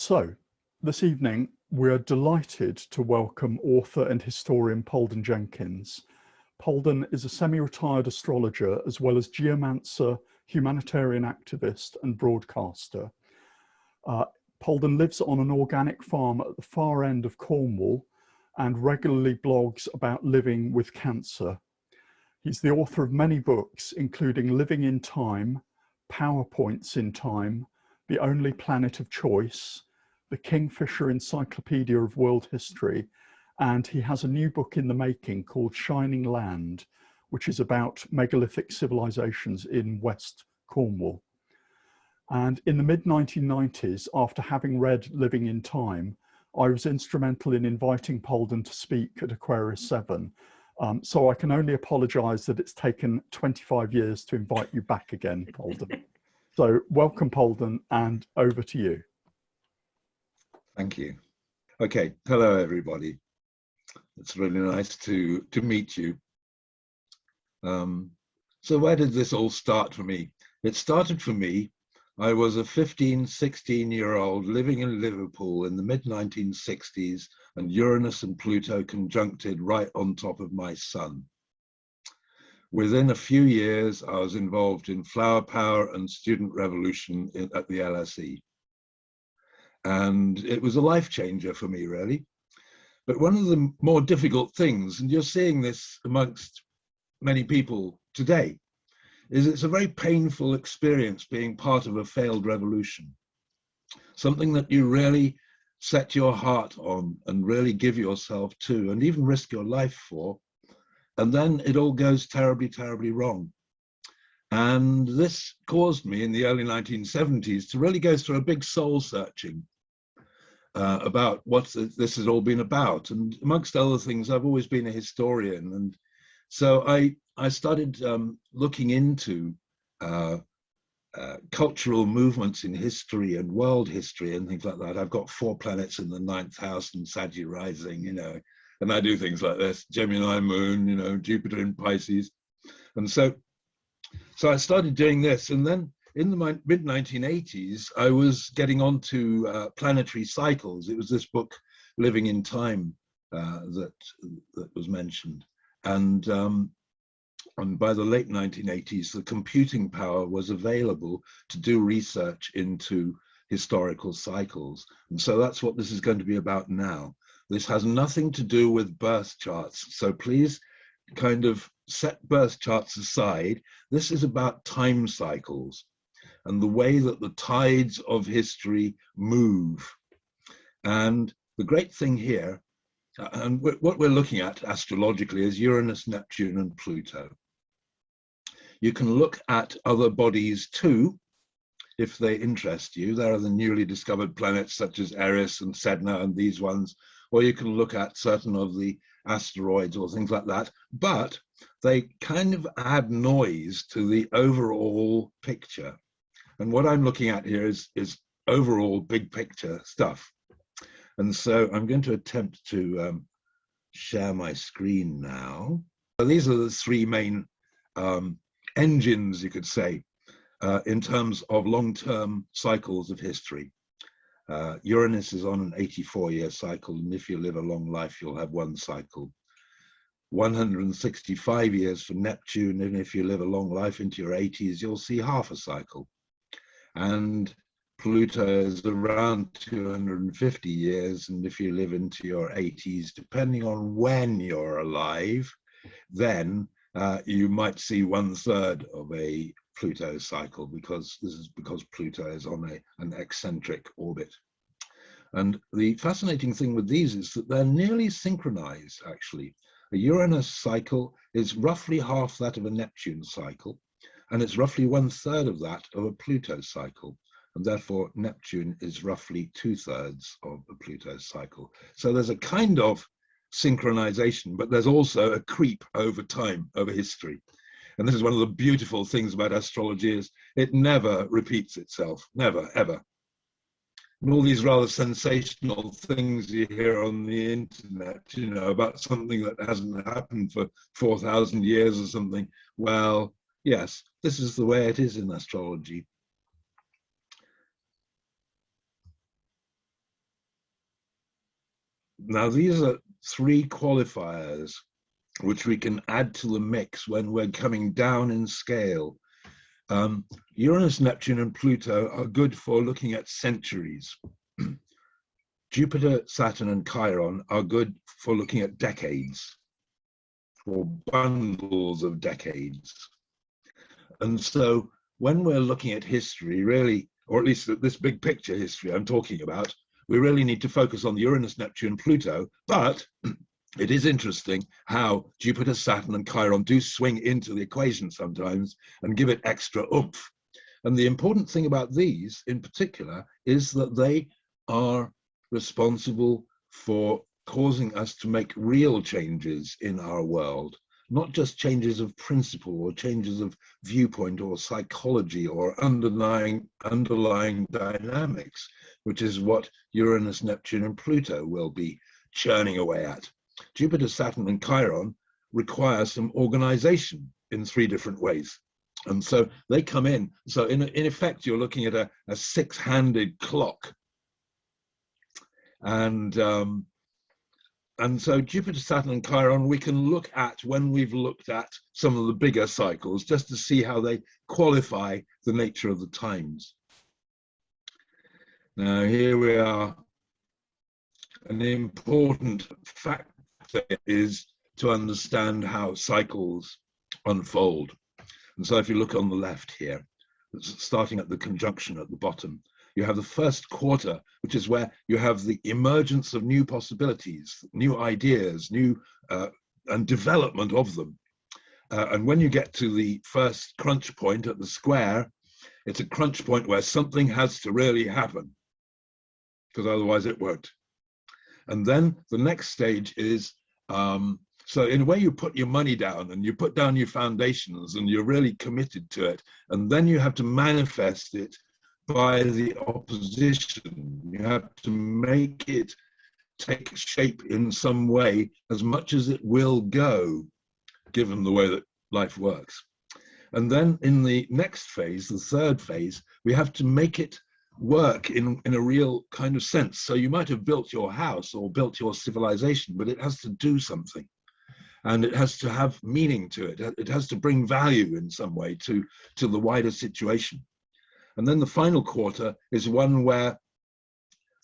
So, this evening we are delighted to welcome author and historian Palden Jenkins. Palden is a semi-retired astrologer as well as geomancer, humanitarian activist and broadcaster. Palden lives on an organic farm at the far end of Cornwall and regularly blogs about living with cancer. He's the author of many books, including Living in Time, PowerPoints in Time, The Only Planet of Choice, The Kingfisher Encyclopedia of World History, and he has a new book in the making called Shining Land, which is about megalithic civilizations in West Cornwall. And in the mid-1990s, after having read Living in Time, I was instrumental in inviting Palden to speak at Aquarius 7. So I can only apologise that it's taken 25 years to invite you back again, Palden. So welcome, Palden, and over to you. Thank you. Okay, hello everybody. It's really nice to meet you. So where did this all start for me? It started for me, I was a 16-year-old living in Liverpool in the mid-1960s, and Uranus and Pluto conjuncted right on top of my sun. Within a few years, I was involved in flower power and student revolution at the LSE. And it was a life changer for me, really. But one of the more difficult things, and you're seeing this amongst many people today, is it's a very painful experience being part of a failed revolution. Something that you really set your heart on and really give yourself to and even risk your life for. And then it all goes terribly, terribly wrong. And this caused me in the early 1970s to really go through a big soul searching about what this has all been about. And amongst other things, I've always been a historian. And so I started looking into cultural movements in history and world history and things like that. I've got 4 planets in the 9th house and Sagittarius rising, you know, and I do things like this, Gemini moon, you know, Jupiter in Pisces. And so I started doing this. And then in the mid-1980s, I was getting onto planetary cycles. It was this book, Living in Time, that was mentioned. And by the late 1980s, the computing power was available to do research into historical cycles. And so that's what this is going to be about now. This has nothing to do with birth charts. So please kind of set birth charts aside. This is about time cycles and the way that the tides of history move. And the great thing here, and what we're looking at astrologically, is Uranus, Neptune, and Pluto. You can look at other bodies too, if they interest you. There are the newly discovered planets such as Eris and Sedna and these ones, or you can look at certain of the asteroids or things like that, but they kind of add noise to the overall picture. And what I'm looking at here is overall big picture stuff. And so I'm going to attempt to share my screen now. So these are the 3 main engines, you could say, in terms of long-term cycles of history. Uranus is on an 84-year cycle, and if you live a long life, you'll have 1 cycle. 165 years for Neptune, and if you live a long life into your 80s, you'll see half a cycle. And Pluto is around 250 years, and if you live into your 80s, depending on when you're alive, then you might see 1/3 of a Pluto cycle, because Pluto is on an eccentric orbit. And the fascinating thing with these is that they're nearly synchronized, actually. A Uranus cycle is roughly half that of a Neptune cycle, and it's roughly 1/3 of that of a Pluto cycle. And therefore, Neptune is roughly 2/3 of a Pluto cycle. So there's a kind of synchronization, but there's also a creep over time, over history. And this is one of the beautiful things about astrology, is it never repeats itself, never, ever. And all these rather sensational things you hear on the internet, you know, about something that hasn't happened for 4,000 years or something. Well, yes, this is the way it is in astrology. Now, these are three qualifiers which we can add to the mix when we're coming down in scale. Uranus, Neptune, and Pluto are good for looking at centuries. Jupiter, Saturn, and Chiron are good for looking at decades, or bundles of decades. And so when we're looking at history, really, or at least this big picture history I'm talking about, we really need to focus on the Uranus, Neptune, and Pluto. But it is interesting how Jupiter, Saturn, and Chiron do swing into the equation sometimes and give it extra oomph. And the important thing about these in particular is that they are responsible for causing us to make real changes in our world, not just changes of principle or changes of viewpoint or psychology or underlying dynamics, which is what Uranus, Neptune, and Pluto will be churning away at. Jupiter, Saturn, and Chiron require some organization in three different ways. And so they come in. So in effect, you're looking at a six-handed clock. And so Jupiter, Saturn, and Chiron, we can look at when we've looked at some of the bigger cycles, just to see how they qualify the nature of the times. Now, here we are. An important factor is to understand how cycles unfold. And so if you look on the left here, starting at the conjunction at the bottom, you have the first quarter, which is where you have the emergence of new possibilities, new ideas, and development of them. And when you get to the first crunch point at the square, it's a crunch point where something has to really happen, because otherwise it won't. And then the next stage is, so in a way you put your money down and you put down your foundations and you're really committed to it. And then you have to manifest it by the opposition. You have to make it take shape in some way as much as it will go, given the way that life works. And then in the next phase, the third phase, we have to make it work in a real kind of sense. So you might have built your house or built your civilization, but it has to do something. And it has to have meaning to it. It has to bring value in some way to the wider situation. And then the final quarter is one where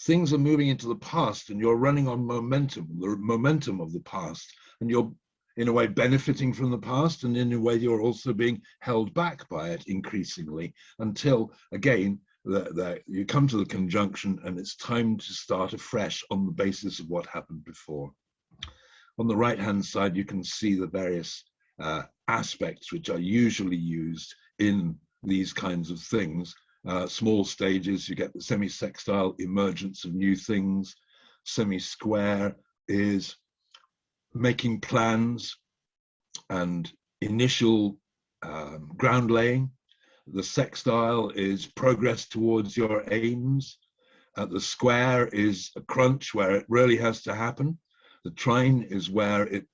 things are moving into the past and you're running on momentum, the momentum of the past. And you're, in a way, benefiting from the past. And in a way, you're also being held back by it increasingly until, again, you come to the conjunction and it's time to start afresh on the basis of what happened before. On the right-hand side, you can see the various aspects which are usually used in these kinds of things. Small stages, you get the semi-sextile emergence of new things. Semi-square is making plans and initial ground laying. The sextile is progress towards your aims. The square is a crunch where it really has to happen. The trine is where it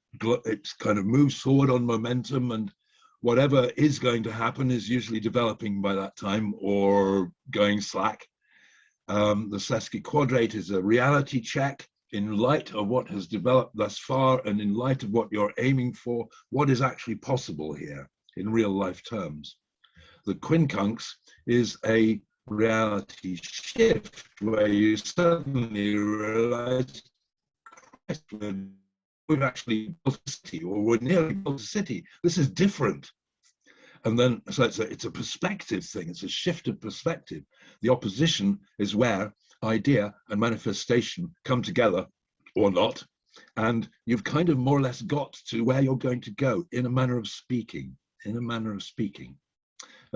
kind of moves forward on momentum, and whatever is going to happen is usually developing by that time or going slack. The sesquiquadrate is a reality check in light of what has developed thus far and in light of what you're aiming for, what is actually possible here in real life terms. The quincunx is a reality shift where you suddenly realize we've actually built a city, or we're nearly built a city. This is different. And then, so it's a perspective thing. It's a shift of perspective. The opposition is where idea and manifestation come together, or not. And you've kind of more or less got to where you're going to go in a manner of speaking, And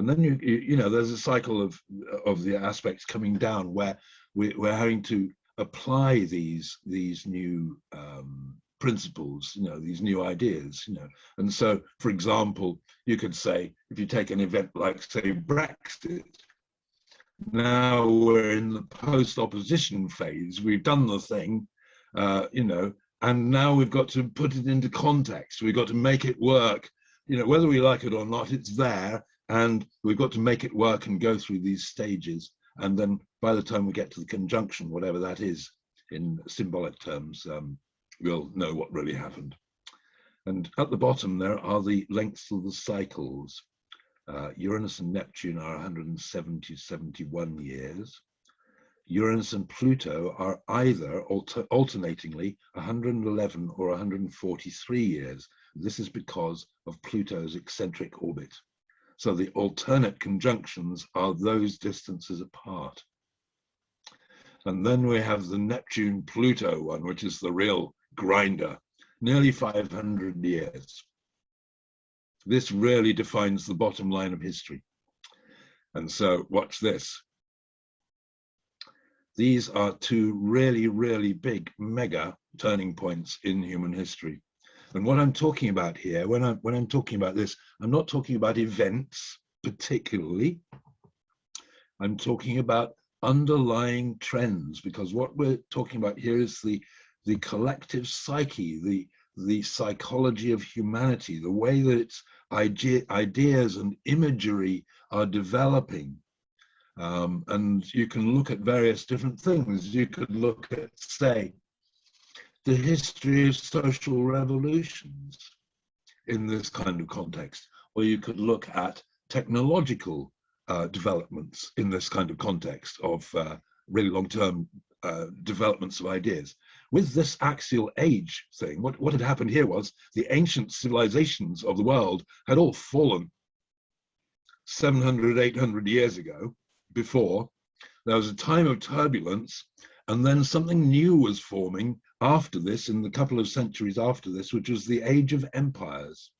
then you know, there's a cycle of the aspects coming down where we're having to apply these new principles, you know, these new ideas, you know. And so, for example, you could say, if you take an event like, say, Brexit, now we're in the post-opposition phase. We've done the thing, you know, and now we've got to put it into context. We've got to make it work. You know, whether we like it or not, it's there, and we've got to make it work and go through these stages. And then by the time we get to the conjunction, whatever that is, in symbolic terms, we'll know what really happened. And at the bottom, there are the lengths of the cycles. Uranus and Neptune are 170-71 years. Uranus and Pluto are either alternatingly 111 or 143 years. This is because of Pluto's eccentric orbit. So the alternate conjunctions are those distances apart. And then we have the Neptune-Pluto one, which is the real grinder, nearly 500 years. This really defines the bottom line of history. And so watch this. These are two really, really big, mega turning points in human history. And what I'm talking about here, when I'm talking about this, I'm not talking about events particularly. I'm talking about underlying trends, because what we're talking about here is the collective psyche, the psychology of humanity, the way that its ideas and imagery are developing. And you can look at various different things. You could look at, say, the history of social revolutions in this kind of context, or you could look at technological developments in this kind of context of really long-term developments of ideas. With this axial age thing, what had happened here was the ancient civilizations of the world had all fallen 700, 800 years ago. Before, there was a time of turbulence, and then something new was forming after this, in the couple of centuries after this, which was the age of empires.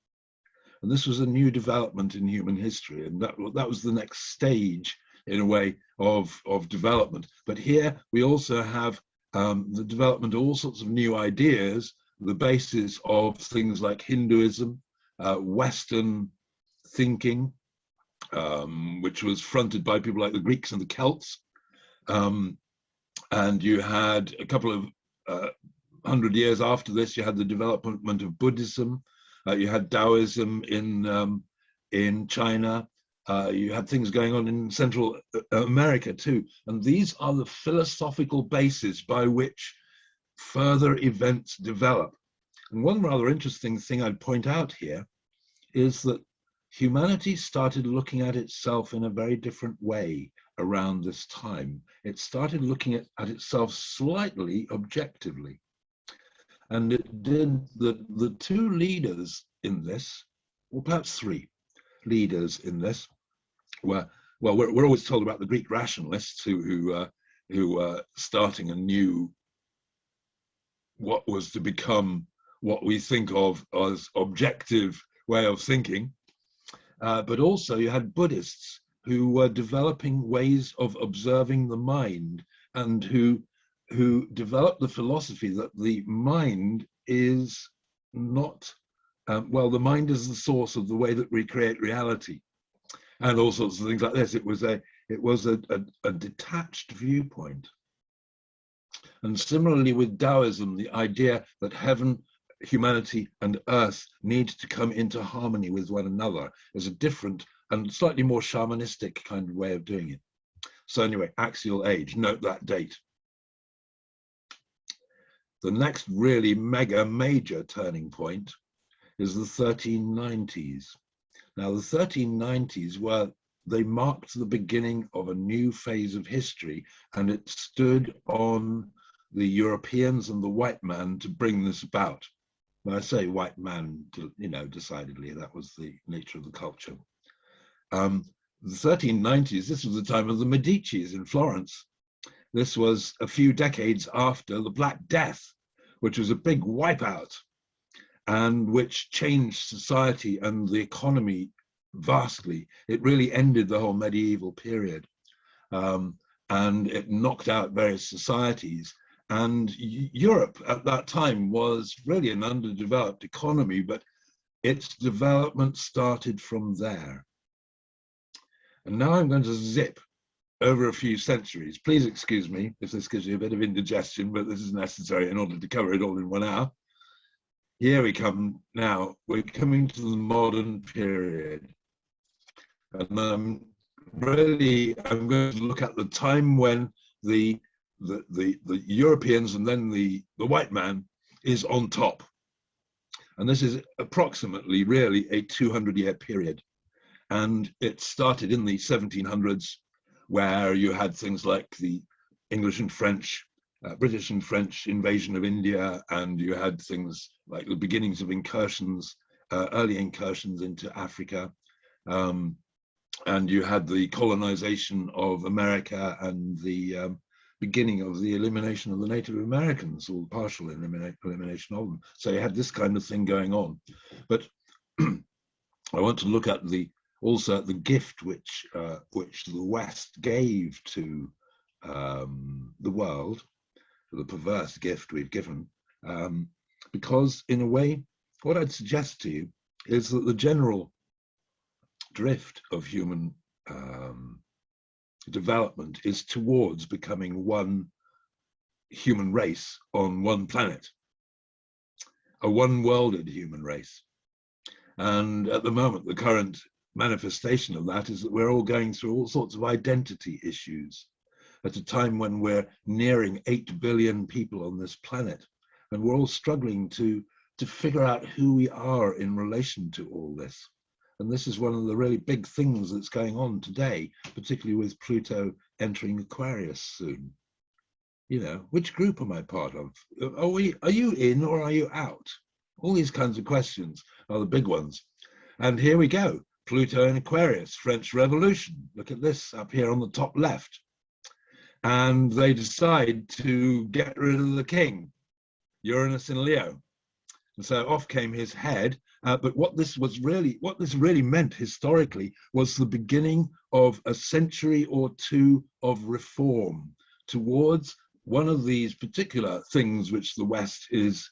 And this was a new development in human history, and that was the next stage, in a way, of development. But here we also have the development of all sorts of new ideas, the basis of things like Hinduism, Western thinking, which was fronted by people like the Greeks and the Celts. And you had a couple of 100 years after this, you had the development of Buddhism. You had Taoism in China. You had things going on in Central America too. And these are the philosophical bases by which further events develop. And one rather interesting thing I'd point out here is that humanity started looking at itself in a very different way around this time. It started looking at itself slightly objectively. And it did, the two leaders in this, or perhaps three leaders in this, were, well, we're always told about the Greek rationalists who were starting a new, what was to become what we think of as objective way of thinking. But also you had Buddhists who were developing ways of observing the mind, and who developed the philosophy that the mind is not, well, the mind is the source of the way that we create reality, and all sorts of things like this. It was a detached viewpoint. And similarly with Taoism, the idea that heaven, humanity and earth need to come into harmony with one another is a different and slightly more shamanistic kind of way of doing it. So anyway, axial age, note that date. The next really major turning point is the 1390s. Now the 1390s they marked the beginning of a new phase of history, and it stood on the Europeans and the white man to bring this about. When I say white man, you know, decidedly that was the nature of the culture. The 1390s, this was the time of the Medicis in Florence. This was a few decades after the Black Death, which was a big wipeout and which changed society and the economy vastly. It really ended the whole medieval period, and it knocked out various societies. And Europe at that time was really an underdeveloped economy, but its development started from there. And now I'm going to zip over a few centuries. Please excuse me if this gives you a bit of indigestion, but this is necessary in order to cover it all in 1 hour. Here we come now. We're coming to the modern period. And I'm going to look at the time when the the Europeans and then the white man is on top. And this is approximately really a 200-year period. And it started in the 1700s, where you had things like the English and French, British and French invasion of India, and you had things like the beginnings of incursions, early incursions into Africa. And you had the colonization of America and the beginning of the elimination of the Native Americans, or partial elimination of them. So you had this kind of thing going on. But I want to look at also the gift which the West gave to the world, the perverse gift we've given, because in a way, what I'd suggest to you is that the general drift of human development is towards becoming one human race on one planet, a one-worlded human race. And at the moment, the current manifestation of that is that we're all going through all sorts of identity issues at a time when we're nearing 8 billion people on this planet, and we're all struggling to figure out who we are in relation to all this. And this is one of the really big things that's going on today, particularly with Pluto entering Aquarius soon. You know, which group am I part of? Are you in or are you out? All these kinds of questions are the big ones. And here we go, Pluto in Aquarius, French Revolution. Look at this up here on the top left. And they decide to get rid of the king, Uranus in Leo. And so off came his head. But what this really meant historically was the beginning of a century or two of reform towards one of these particular things which the West is,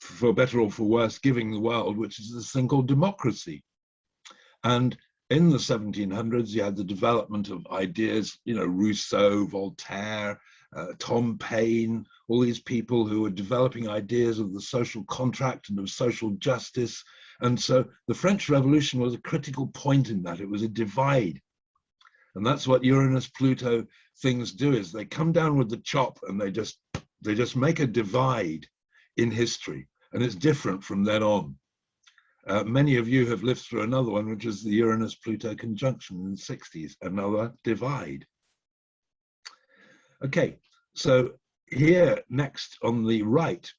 for better or for worse, giving the world, which is this thing called democracy. And in the 1700s, you had the development of ideas, you know, Rousseau, Voltaire, Tom Paine, all these people who were developing ideas of the social contract and of social justice. And so the French Revolution was a critical point in that. It was a divide. And that's what Uranus-Pluto things do, is they come down with the chop and they just make a divide in history. And it's different from then on. Many of you have lived through another one, which is the Uranus-Pluto conjunction in the 60s, another divide. Okay, so here next on the right,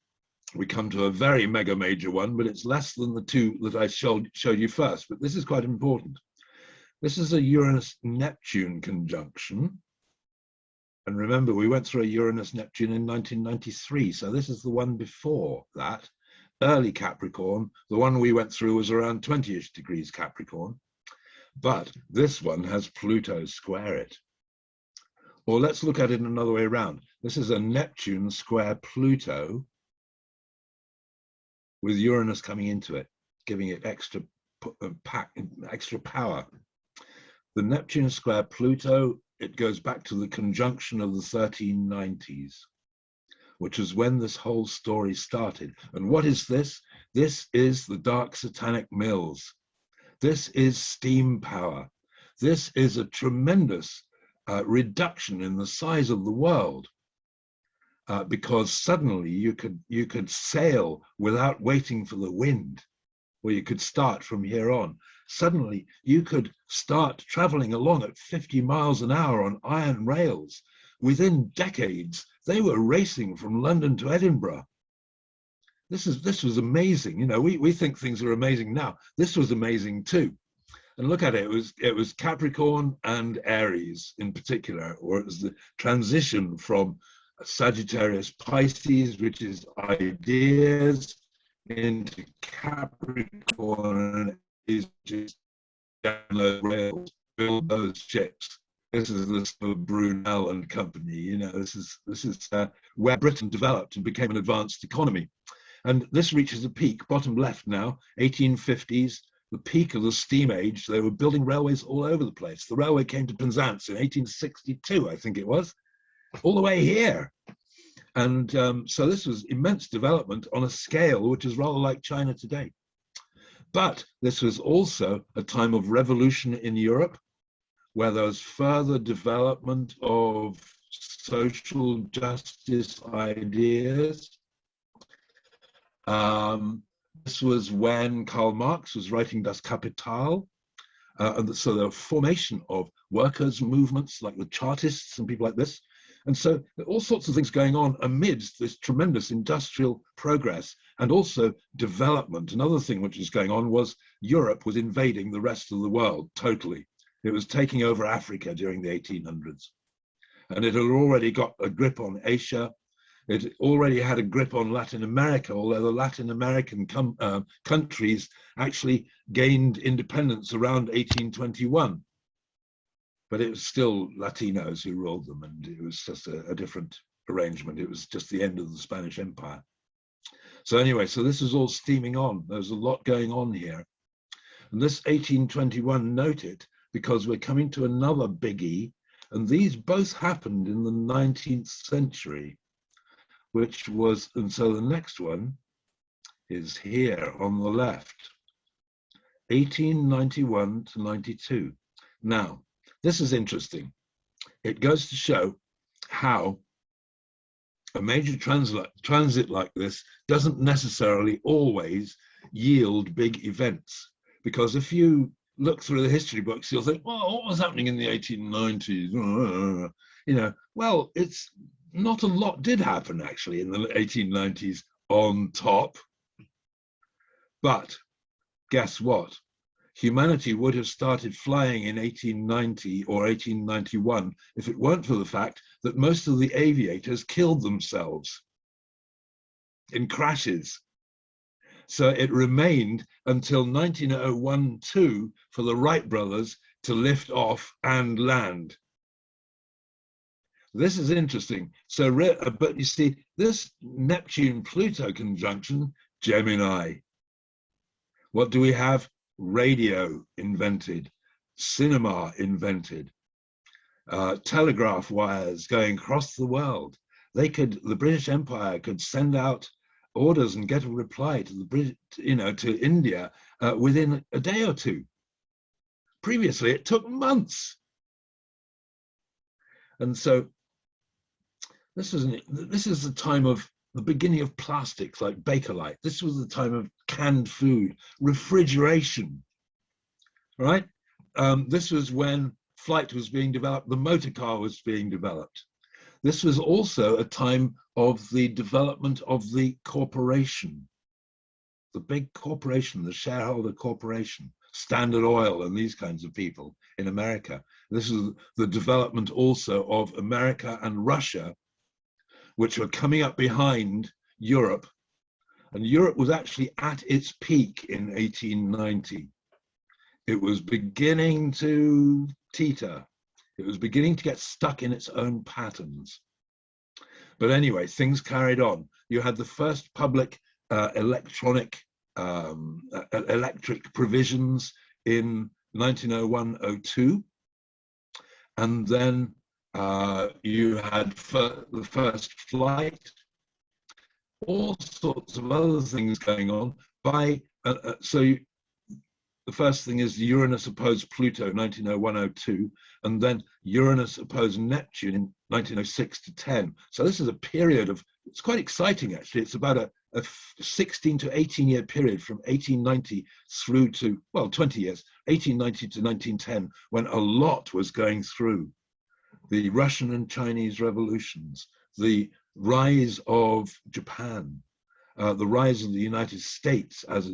we come to a very mega major one, but it's less than the two that I showed you first, but this is quite important. This is a Uranus-Neptune conjunction. And remember, we went through a Uranus-Neptune in 1993, so this is the one before that, early Capricorn. The one we went through was around 20-ish degrees Capricorn, but this one has Pluto square it. Or let's look at it another way around. This is a Neptune square Pluto, with Uranus coming into it, giving it extra power. The Neptune square Pluto, it goes back to the conjunction of the 1390s, which is when this whole story started. And what is this? This is the dark satanic mills. This is steam power. This is a tremendous reduction in the size of the world. Because suddenly you could sail without waiting for the wind, or you could start from here on. Suddenly you could start traveling along at 50 miles an hour on iron rails. Within decades, they were racing from London to Edinburgh. This was amazing. You know, we think things are amazing now. This was amazing too. And look at it, it was Capricorn and Aries in particular, or it was the transition from Sagittarius Pisces, which is ideas, into Capricorn is just download rails, build those ships. This is the Brunel and company. You know, this is where Britain developed and became an advanced economy. And this reaches a peak, bottom left now, 1850s, the peak of the steam age. They were building railways all over the place. The railway came to Penzance in 1862, I think it was, all the way here. And so this was immense development on a scale which is rather like China today. But this was also a time of revolution in Europe, where there was further development of social justice ideas. This was when Karl Marx was writing Das Kapital. And so the formation of workers' movements like the Chartists and people like this. And so all sorts of things going on amidst this tremendous industrial progress and also development. Another thing which was going on was Europe was invading the rest of the world totally. It was taking over Africa during the 1800s. And it had already got a grip on Asia. It already had a grip on Latin America, although the Latin American countries actually gained independence around 1821. But it was still Latinos who ruled them, and it was just a different arrangement. It was just the end of the Spanish Empire. So anyway, so this is all steaming on. There's a lot going on here. And this 1821, note it, because we're coming to another biggie, and these both happened in the 19th century, which was, and so the next one is here on the left, 1891 to 92. Now, this is interesting. It goes to show how a major transit like this doesn't necessarily always yield big events. Because if you look through the history books, you'll think, well, what was happening in the 1890s? You know, well, it's not a lot did happen actually in the 1890s on top. But guess what? Humanity would have started flying in 1890 or 1891 if it weren't for the fact that most of the aviators killed themselves in crashes. So it remained until 1901-2 for the Wright brothers to lift off and land. This is interesting. So, but you see, this Neptune-Pluto conjunction, Gemini. What do we have? Radio invented, cinema invented, telegraph wires going across the world. The British Empire could send out orders and get a reply to to India within a day or two. Previously, it took months. And so this is the time of the beginning of plastics like Bakelite. This was the time of canned food, refrigeration, right? This was when flight was being developed, the motor car was being developed. This was also a time of the development of the corporation, the big corporation, the shareholder corporation, Standard Oil and these kinds of people in America. This is the development also of America and Russia, which were coming up behind Europe. And Europe was actually at its peak in 1890. It was beginning to teeter. It was beginning to get stuck in its own patterns. But anyway, things carried on. You had the first public electric provisions in 1901-02. And then you had the first flight, all sorts of other things going on. The first thing is Uranus opposed Pluto, 1901-02, and then Uranus opposed Neptune in 1906 to 10. So this is a period of, it's quite exciting actually. It's about a 16 to 18 year period from 1890 through to, well, 20 years, 1890 to 1910, when a lot was going through. The Russian and Chinese revolutions, the rise of Japan, the rise of the United States as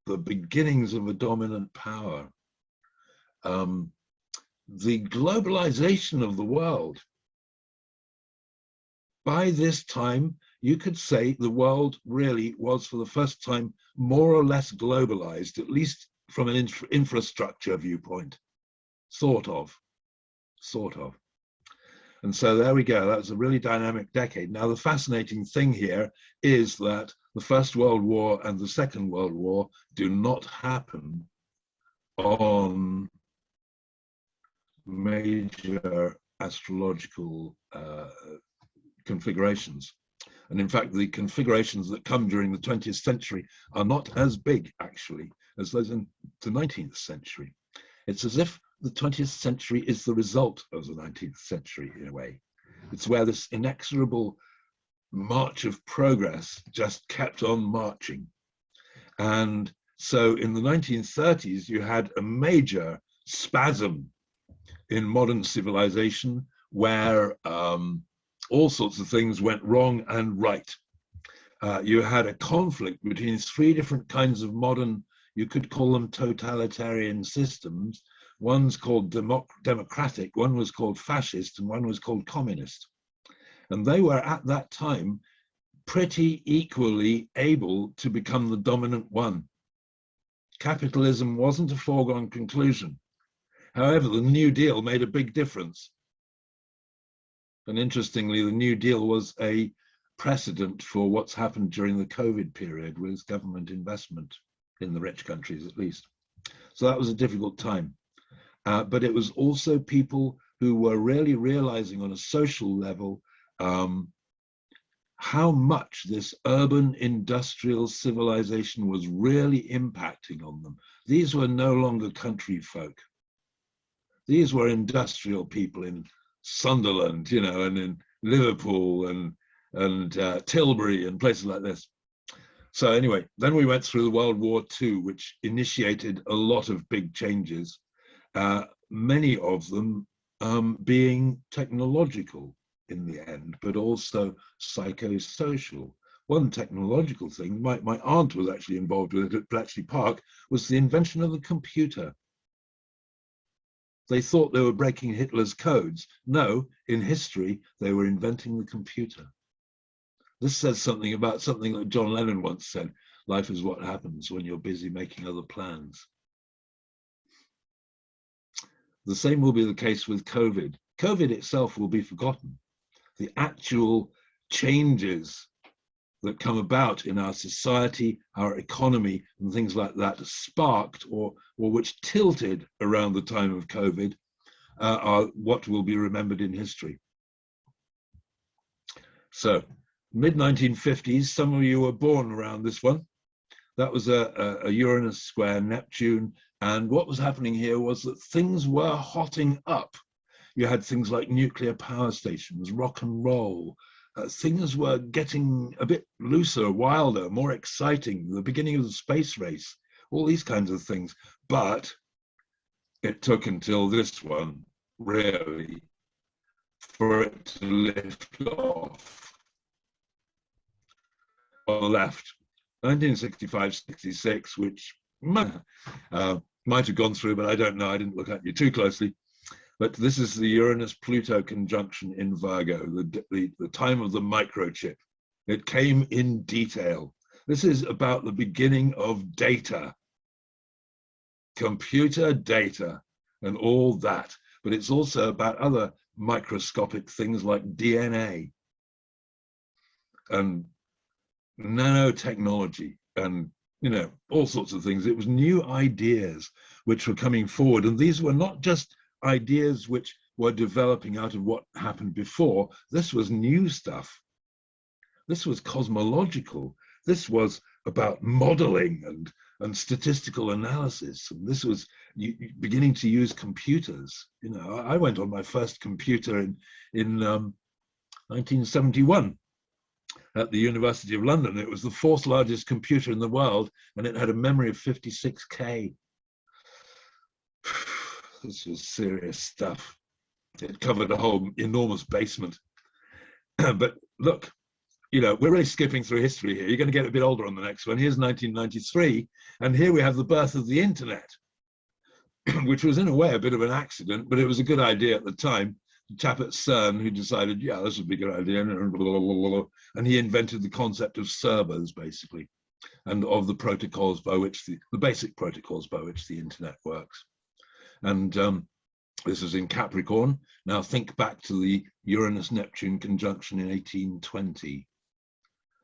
the beginnings of a dominant power, the globalization of the world. By this time, you could say the world really was for the first time more or less globalized, at least from an infrastructure viewpoint, sort of. And so there we go. That was a really dynamic decade. Now, the fascinating thing here is that the First World War and the Second World War do not happen on major astrological configurations. And in fact, the configurations that come during the 20th century are not as big, actually, as those in the 19th century. It's as if the 20th century is the result of the 19th century in a way. It's where this inexorable march of progress just kept on marching. And so in the 1930s, you had a major spasm in modern civilization where all sorts of things went wrong and right. You had a conflict between three different kinds of modern, you could call them totalitarian systems. One's called democratic, one was called fascist, and one was called communist. And they were at that time pretty equally able to become the dominant one. Capitalism wasn't a foregone conclusion. However, the New Deal made a big difference. And interestingly, the New Deal was a precedent for what's happened during the COVID period with government investment in the rich countries, at least. So that was a difficult time. But it was also people who were really realizing on a social level how much this urban industrial civilization was really impacting on them. These were no longer country folk. These were industrial people in Sunderland, you know, and in Liverpool and Tilbury and places like this. So anyway, then we went through the World War II, which initiated a lot of big changes, many of them being technological in the end, but also psychosocial. One technological thing, my aunt was actually involved with it at Bletchley Park, was the invention of the computer. They thought they were breaking Hitler's codes. No, in history, they were inventing the computer. This says something about something that John Lennon once said, life is what happens when you're busy making other plans. The same will be the case with COVID. COVID itself will be forgotten. The actual changes that come about in our society, our economy, and things like that sparked or which tilted around the time of COVID are what will be remembered in history. So, mid-1950s, some of you were born around this one. That was a Uranus square Neptune. And what was happening here was that things were hotting up. You had things like nuclear power stations, rock and roll. Things were getting a bit looser, wilder, more exciting, the beginning of the space race, all these kinds of things. But it took until this one, really, for it to lift off. On the left, 1965-66, which might have gone through, but I don't know. I didn't look at you too closely. But this is the Uranus-Pluto conjunction in Virgo, the time of the microchip. It came in detail. This is about the beginning of data, computer data, and all that. But it's also about other microscopic things like DNA and nanotechnology and, you know, all sorts of things. It was new ideas which were coming forward. And these were not just ideas which were developing out of what happened before. This was new stuff. This was cosmological. This was about modeling and statistical analysis. And this was beginning to use computers. You know, I went on my first computer in 1971 at the University of London. It was the 4th largest computer in the world, and it had a memory of 56K. This was serious stuff. It covered a whole enormous basement. But look, you know, we're really skipping through history here. You're going to get a bit older on the next one. Here's 1993, and here we have the birth of the internet, which was in a way a bit of an accident, but it was a good idea at the time. The chap at CERN who decided, yeah, this would be a good idea, and he invented the concept of servers, basically, and of the protocols by which the basic protocols by which the internet works. And this is in Capricorn. Now think back to the Uranus-Neptune conjunction in 1820.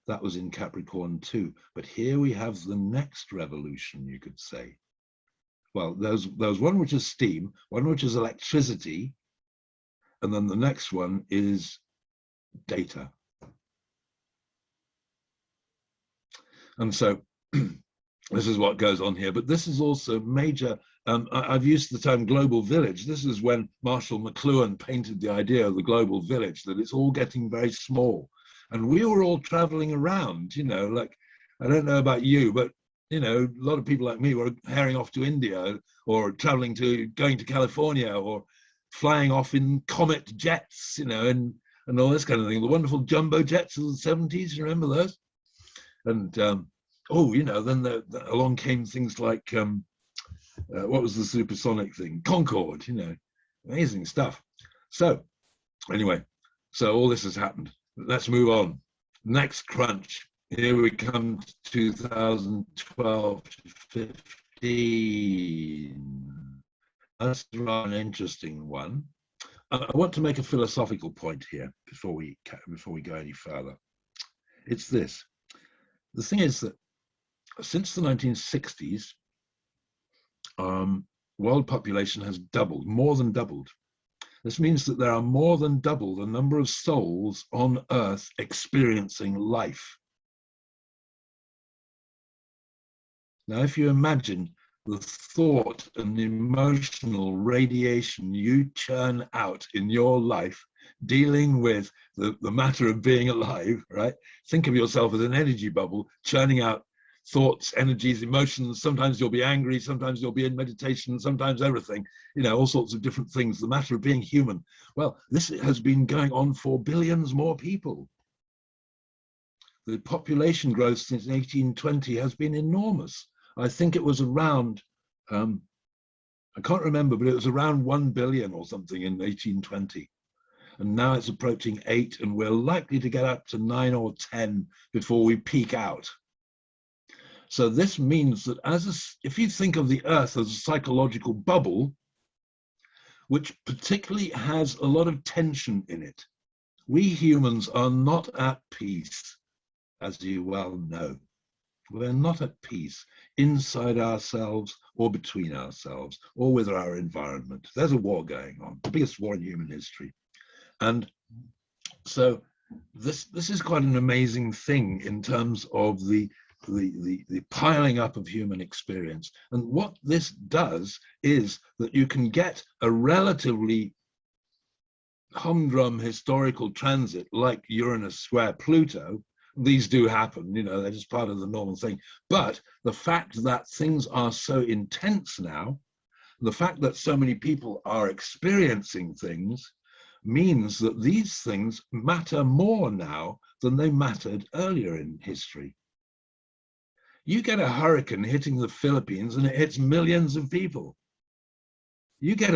That was in Capricorn too. But here we have the next revolution, you could say. Well, there's one which is steam, one which is electricity, and then the next one is data. And so this is what goes on here. But this is also major I've used the term global village. This is when Marshall McLuhan painted the idea of the global village, that it's all getting very small. And we were all traveling around, you know, like, I don't know about you, but, you know, a lot of people like me were herring off to India or going to California or flying off in Comet jets, you know, and all this kind of thing. The wonderful jumbo jets of the 70s, you remember those? And, oh, you know, then along came things like, what was the supersonic thing? Concorde, you know, amazing stuff. So anyway, so all this has happened. Let's move on. Next crunch. Here we come to 2012 to 15. That's rather an interesting one. I want to make a philosophical point here before we go any further. It's this. The thing is that since the 1960s, world population has doubled, more than doubled. This means that there are more than double the number of souls on Earth experiencing life. Now, if you imagine the thought and emotional radiation you churn out in your life, dealing with the matter of being alive, right? Think of yourself as an energy bubble, churning out thoughts, energies, emotions. Sometimes you'll be angry, sometimes you'll be in meditation, sometimes everything, you know, all sorts of different things. The matter of being human. Well, this has been going on for billions more people. The population growth since 1820 has been enormous. I think it was around, I can't remember, but it was around 1 billion or something in 1820. And now it's approaching 8, and we're likely to get up to 9 or 10 before we peak out. So this means that if you think of the Earth as a psychological bubble, which particularly has a lot of tension in it, we humans are not at peace, as you well know. We're not at peace inside ourselves or between ourselves or with our environment. There's a war going on, the biggest war in human history. And so this is quite an amazing thing in terms of the piling up of human experience. And what this does is that you can get a relatively humdrum historical transit like Uranus square Pluto. These do happen, you know, they're just part of the normal thing. But the fact that things are so intense now, the fact that so many people are experiencing things, means that these things matter more now than they mattered earlier in history. You get a hurricane hitting the Philippines and it hits millions of people. You get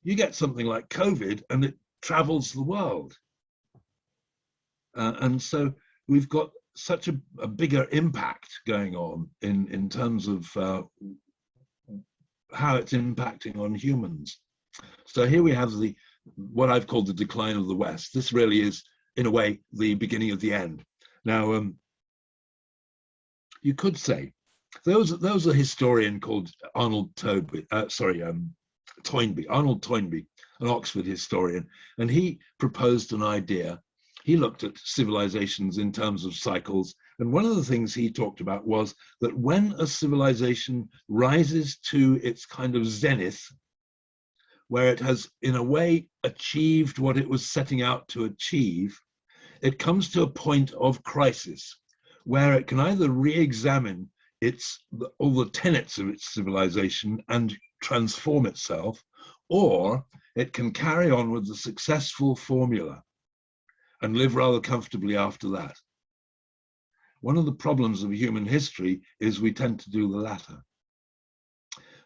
you get something like COVID and it travels the world. And so we've got such a bigger impact going on in terms of how it's impacting on humans. So here we have what I've called the decline of the West. This really is, in a way, the beginning of the end. Now, you could say there was a historian called Arnold Toynbee, Arnold Toynbee, an Oxford historian, and he proposed an idea. He looked at civilizations in terms of cycles, and one of the things he talked about was that when a civilization rises to its kind of zenith, where it has in a way achieved what it was setting out to achieve, it comes to a point of crisis where it can either re-examine all the tenets of its civilization and transform itself, or it can carry on with the successful formula and live rather comfortably after that. One of the problems of human history is we tend to do the latter.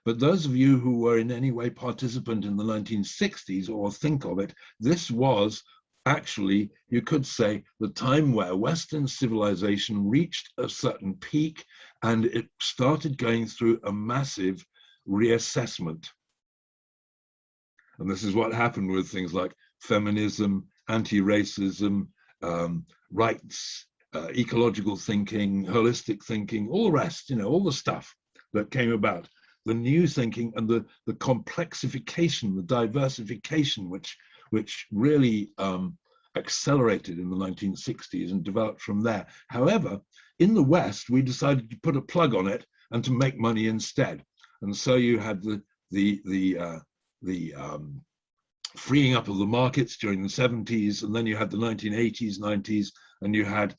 But those of you who were in any way participant in the 1960s or think of it, this was actually, you could say, the time where Western civilization reached a certain peak and it started going through a massive reassessment. And this is what happened with things like feminism, anti-racism, rights, ecological thinking, holistic thinking, all the rest, you know, all the stuff that came about. The new thinking and the complexification, the diversification, which really accelerated in the 1960s and developed from there. However, in the West, we decided to put a plug on it and to make money instead. And so you had the freeing up of the markets during the 70s, and then you had the 1980s, 90s, and you had,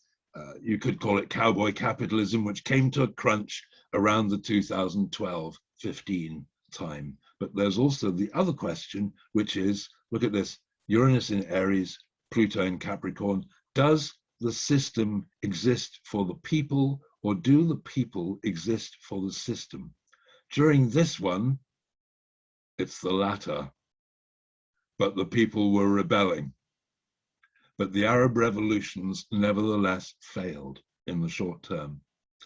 you could call it cowboy capitalism, which came to a crunch around the 2012-15 time. But there's also the other question, which is, look at this, Uranus in Aries, Pluto in Capricorn. Does the system exist for the people, or do the people exist for the system? During this one, it's the latter, but the people were rebelling. But the Arab revolutions nevertheless failed in the short term.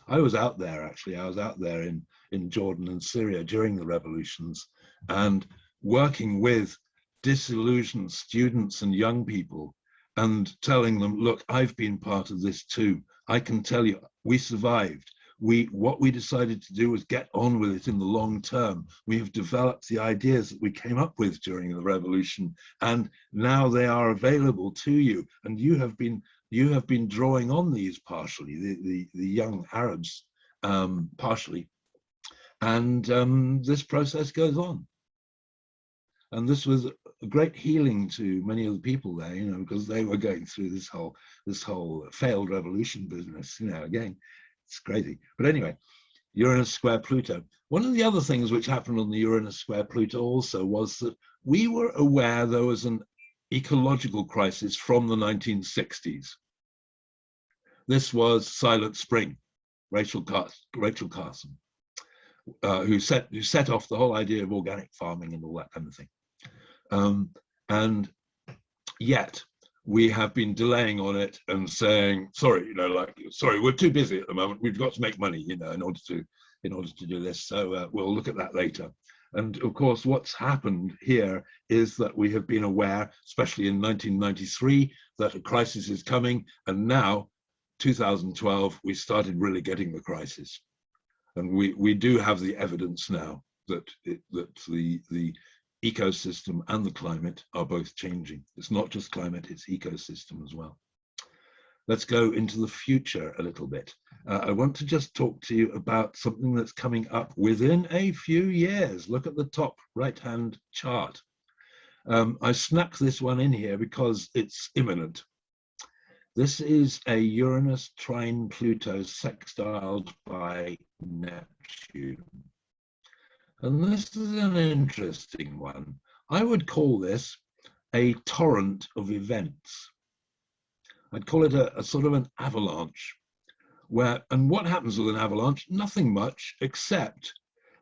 I was out there, actually. I was out there in Jordan and Syria during the revolutions, and working with disillusioned students and young people and telling them, look, I've been part of this too. I can tell you, we survived. What we decided to do was get on with it in the long term. We have developed the ideas that we came up with during the revolution, and now they are available to you. And you have been drawing on these partially, the young Arabs partially, and this process goes on. And this was a great healing to many of the people there, you know, because they were going through this whole failed revolution business, you know. Again, it's crazy. But anyway, Uranus square Pluto. One of the other things which happened on the Uranus square Pluto also was that we were aware there was an ecological crisis from the 1960s. This was Silent Spring, Rachel Carson, who set off the whole idea of organic farming and all that kind of thing. And yet we have been delaying on it and saying, sorry, you know, like, sorry, we're too busy at the moment. We've got to make money, you know, in order to do this. So we'll look at that later. And of course, what's happened here is that we have been aware, especially in 1993, that a crisis is coming. And now, 2012, we started really getting the crisis. And we do have the evidence now that the ecosystem and the climate are both changing. It's not just climate, it's ecosystem as well. Let's go into the future a little bit. I want to just talk to you about something that's coming up within a few years. Look at the top right-hand chart. I snuck this one in here because it's imminent. This is a Uranus trine Pluto sextiled by Neptune. And this is an interesting one. I would call this a torrent of events. I'd call it a sort of an avalanche. And what happens with an avalanche? Nothing much, except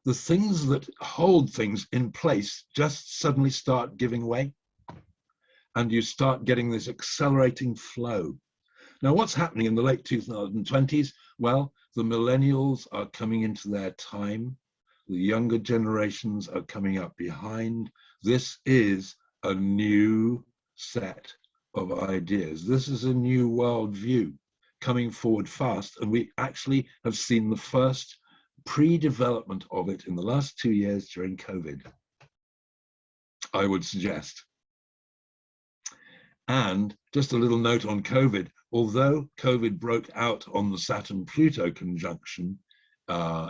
the things that hold things in place just suddenly start giving way. And you start getting this accelerating flow. Now, what's happening in the late 2020s? Well, the millennials are coming into their time. The younger generations are coming up behind. This is a new set of ideas. This is a new worldview coming forward fast. And we actually have seen the first pre-development of it in the last 2 years during COVID, I would suggest. And just a little note on COVID, although COVID broke out on the Saturn-Pluto conjunction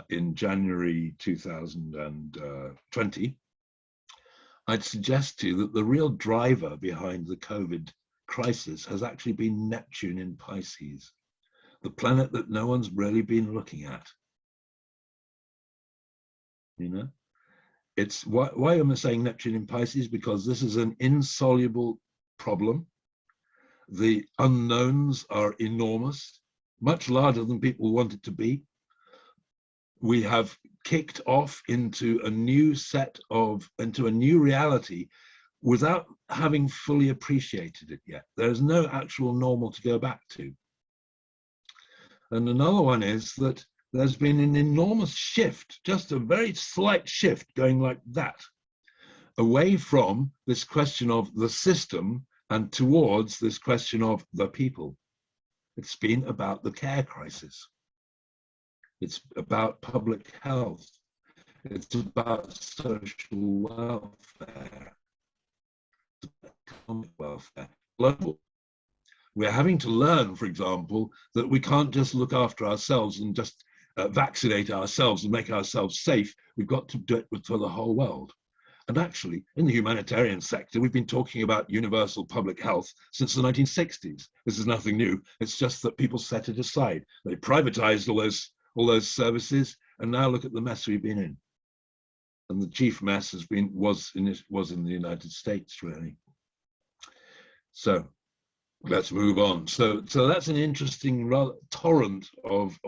in January 2020, I'd suggest to you that the real driver behind the COVID crisis has actually been Neptune in Pisces, the planet that no one's really been looking at. You know, it's why am I saying Neptune in Pisces? Because this is an insoluble problem. The unknowns are enormous, much larger than people want it to be. We have kicked off into a new into a new reality without having fully appreciated it yet. There's no actual normal to go back to. And another one is that there's been an enormous shift, just a very slight shift going like that, away from this question of the system and towards this question of the people. It's been about the care crisis. It's about public health. It's about social welfare, economic welfare, global. We're having to learn, for example, that we can't just look after ourselves and just vaccinate ourselves and make ourselves safe. We've got to do it for the whole world. And actually, in the humanitarian sector, we've been talking about universal public health since the 1960s. This is nothing new. It's just that people set it aside. They privatized all those services, and now look at the mess we've been in. And the chief mess was in the United States, really. So let's move on. So that's an interesting torrent of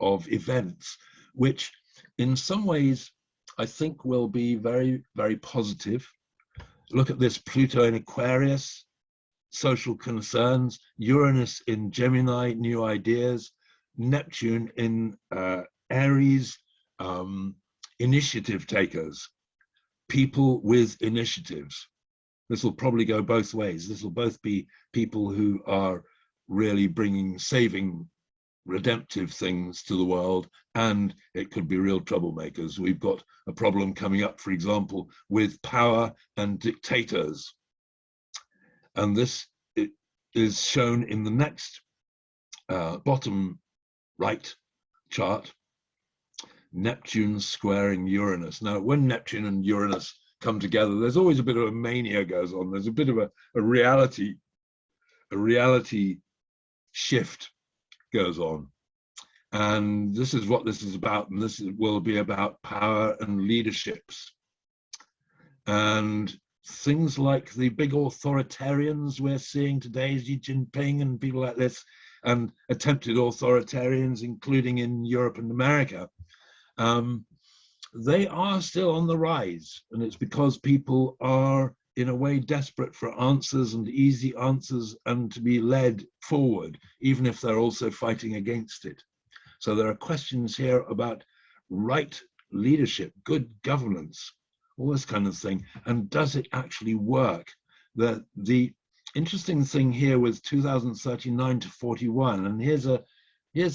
events, which in some ways I think will be very, very positive. Look at this: Pluto in Aquarius, social concerns; Uranus in Gemini, new ideas; Neptune in Aries, initiative takers, people with initiatives. This will probably go both ways. This will both be people who are really bringing saving, redemptive things to the world, and it could be real troublemakers. We've got a problem coming up, for example, with power and dictators. And this is shown in the next bottom right chart, Neptune squaring Uranus. Now, when Neptune and Uranus come together, there's always a bit of a mania goes on. There's a bit of a reality shift goes on. And this is what this is about. And this will be about power and leaderships. And things like the big authoritarians we're seeing today, Xi Jinping and people like this, and attempted authoritarians, including in Europe and America, they are still on the rise. And it's because people are, in a way, desperate for answers and easy answers and to be led forward, even if they're also fighting against it. So there are questions here about right leadership, good governance, all this kind of thing. And does it actually work? The interesting thing here was 2039 to 41, and here's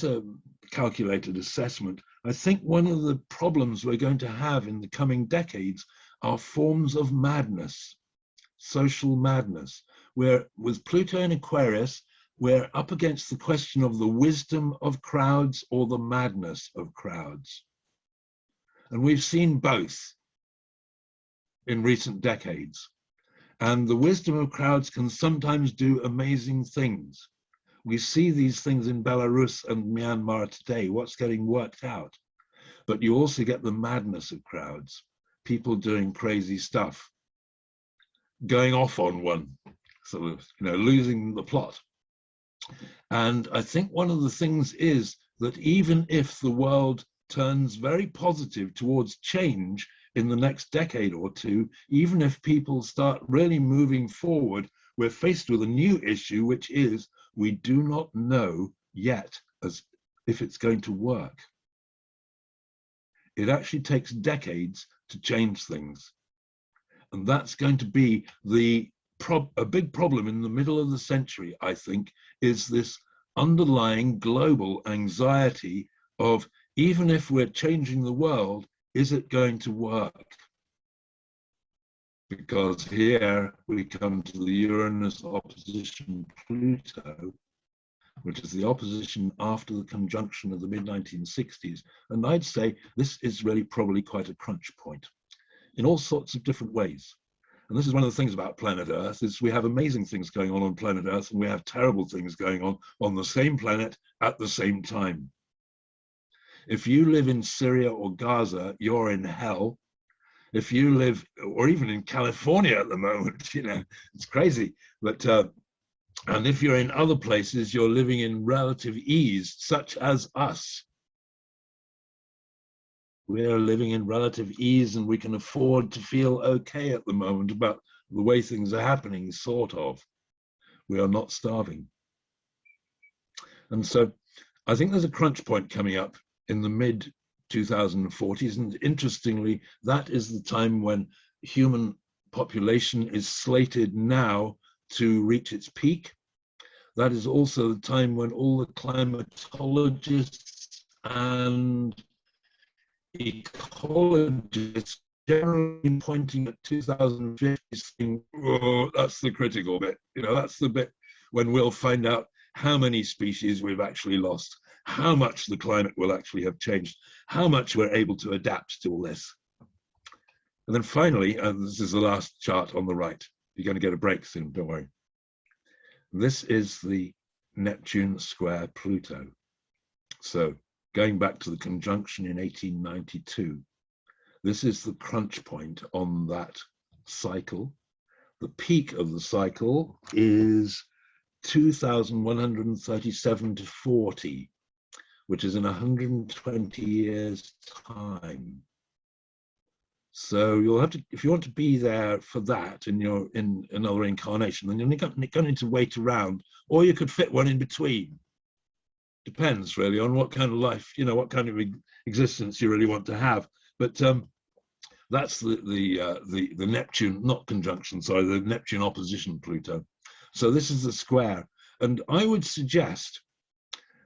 a calculated assessment. I think one of the problems we're going to have in the coming decades are forms of madness, social madness, where with Pluto in Aquarius, we're up against the question of the wisdom of crowds or the madness of crowds. And we've seen both in recent decades. And the wisdom of crowds can sometimes do amazing things. We see these things in Belarus and Myanmar today, what's getting worked out. But you also get the madness of crowds, people doing crazy stuff, going off on one, sort of, losing the plot. And I think one of the things is that even if the world turns very positive towards change in the next decade or two, even if people start really moving forward, we're faced with a new issue, which is we do not know yet as if it's going to work. It actually takes decades to change things. And that's going to be a big problem in the middle of the century, I think, is this underlying global anxiety of, even if we're changing the world, is it going to work? Because here we come to the Uranus opposition Pluto, which is the opposition after the conjunction of the mid-1960s. And I'd say this is really probably quite a crunch point in all sorts of different ways. And this is one of the things about planet Earth, is we have amazing things going on planet Earth, and we have terrible things going on the same planet at the same time. If you live in Syria or Gaza, you're in hell. If you live, or even in California at the moment, it's crazy. But and if you're in other places, you're living in relative ease, such as us. We're living in relative ease, and we can afford to feel okay at the moment about the way things are happening, sort of. We are not starving. And so I think there's a crunch point coming up in the mid-2040s. And interestingly, that is the time when human population is slated now to reach its peak. That is also the time when all the climatologists and ecologists generally pointing at 2050 saying, oh, that's the critical bit. That's the bit when we'll find out how many species we've actually lost, how much the climate will actually have changed, how much we're able to adapt to all this. And then finally, this is the last chart on the right. You're going to get a break soon, don't worry. This is the Neptune square Pluto. So going back to the conjunction in 1892, this is the crunch point on that cycle. The peak of the cycle is 2137 to 40, which is in 120 years time. So you'll have to, if you want to be there for that and you're in another incarnation, then you're going to need to wait around, or you could fit one in between. Depends really on what kind of life, you know, what kind of existence you really want to have. But that's the Neptune, not conjunction, sorry, the Neptune opposition Pluto. So this is the square, and I would suggest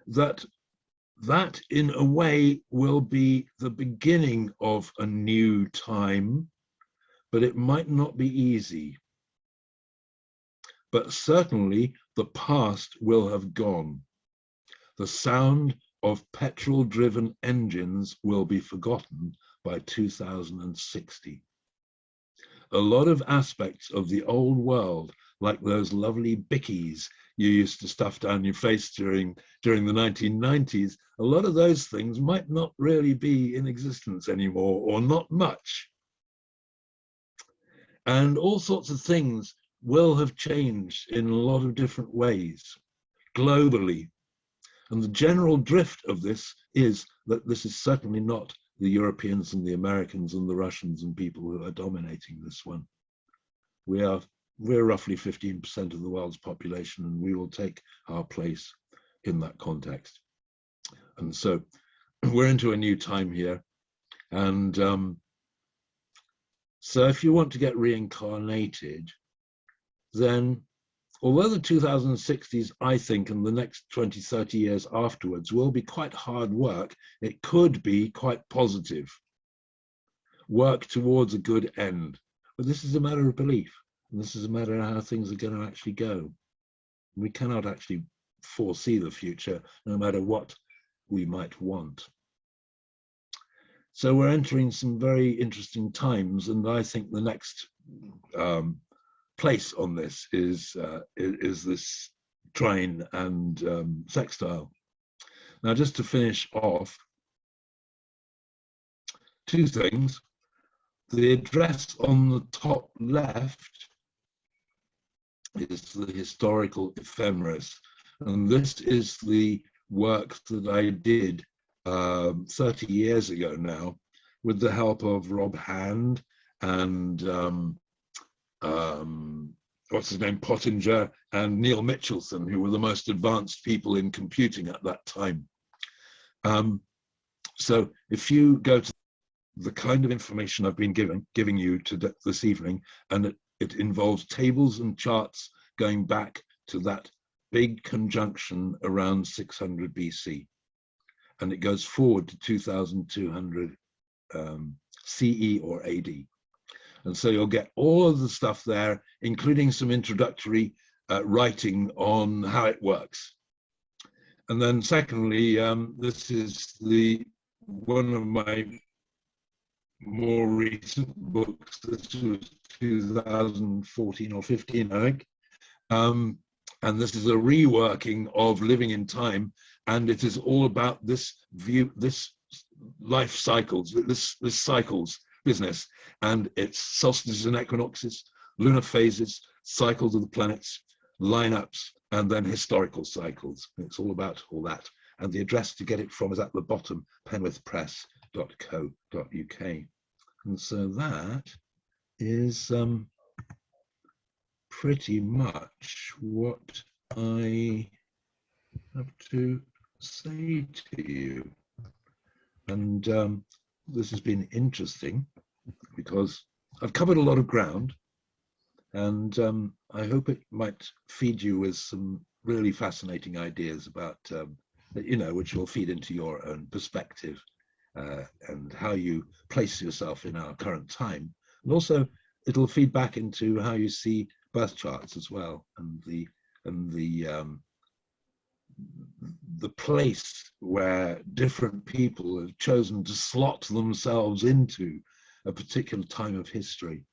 that that in a way will be the beginning of a new time, but it might not be easy. But certainly the past will have gone. The sound of petrol-driven engines will be forgotten by 2060. A lot of aspects of the old world, like those lovely bickies you used to stuff down your face during the 1990s, a lot of those things might not really be in existence anymore, or not much. And all sorts of things will have changed in a lot of different ways, globally. And the general drift of this is that this is certainly not the Europeans and the Americans and the Russians and people who are dominating this one. We're roughly 15% of the world's population, and we will take our place in that context. And so we're into a new time here. And so if you want to get reincarnated, then although the 2060s, I think, and the next 20, 30 years afterwards will be quite hard work, it could be quite positive. Work towards a good end. But this is a matter of belief. And this is a matter of how things are going to actually go. We cannot actually foresee the future, no matter what we might want. So we're entering some very interesting times, and I think the next place on this is this trine and sextile. Now, just to finish off, two things. The address on the top left is the historical ephemeris, and this is the work that I did 30 years ago now, with the help of Rob Hand and what's his name, Pottinger, and Neil Mitchelson, who were the most advanced people in computing at that time. So if you go to the kind of information I've been giving you this evening, and it involves tables and charts going back to that big conjunction around 600 BC, and it goes forward to 2200 CE or AD. And so you'll get all of the stuff there, including some introductory writing on how it works. And then secondly, this is one of my more recent books. This was 2014 or 15, I think. And this is a reworking of Living in Time, and it is all about this life cycles, this cycles business, and it's solstices and equinoxes, lunar phases, cycles of the planets, lineups, and then historical cycles. It's all about all that. And the address to get it from is at the bottom, penwithpress.co.uk. And so that is pretty much what I have to say to you. And this has been interesting because I've covered a lot of ground, and I hope it might feed you with some really fascinating ideas about, which will feed into your own perspective and how you place yourself in our current time. And also it'll feed back into how you see birth charts as well, and the place where different people have chosen to slot themselves into a particular time of history.